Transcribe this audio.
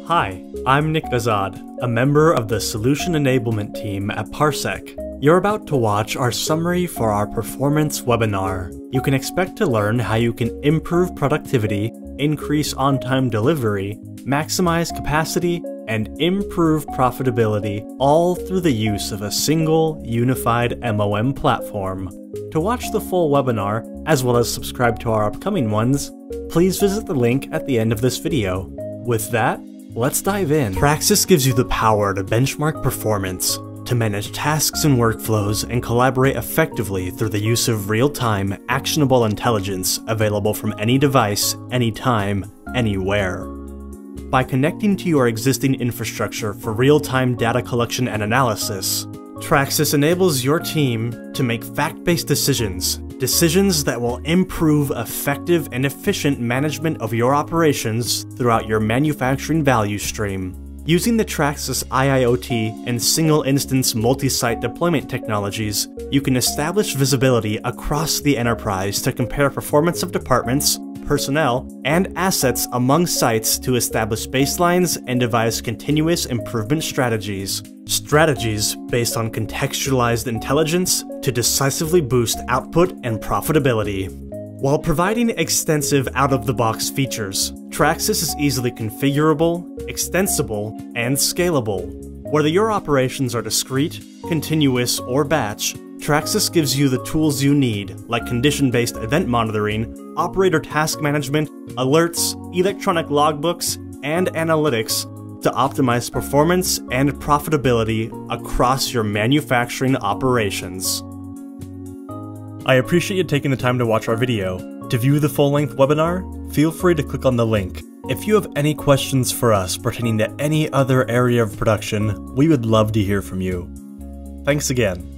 Hi, I'm Nick Azad, a member of the Solution Enablement team at Parsec. You're about to watch our summary for our performance webinar. You can expect to learn how you can improve productivity, increase on-time delivery, maximize capacity, and improve profitability, all through the use of a single, unified MOM platform. To watch the full webinar, as well as subscribe to our upcoming ones, please visit the link at the end of this video. With that, let's dive in. TrakSYS gives you the power to benchmark performance, to manage tasks and workflows, and collaborate effectively through the use of real-time, actionable intelligence available from any device, anytime, anywhere. By connecting to your existing infrastructure for real-time data collection and analysis, TrakSYS enables your team to make fact-based decisions that will improve effective and efficient management of your operations throughout your manufacturing value stream. Using the TrakSYS IIoT and single-instance multi-site deployment technologies, you can establish visibility across the enterprise to compare performance of departments, personnel, and assets among sites to establish baselines and devise continuous improvement strategies. Strategies based on contextualized intelligence to decisively boost output and profitability. While providing extensive out-of-the-box features, TrakSYS is easily configurable, extensible, and scalable. Whether your operations are discrete, continuous, or batch, TrakSYS gives you the tools you need, like condition-based event monitoring, operator task management, alerts, electronic logbooks, and analytics to optimize performance and profitability across your manufacturing operations. I appreciate you taking the time to watch our video. To view the full-length webinar, feel free to click on the link. If you have any questions for us pertaining to any other area of production, we would love to hear from you. Thanks again.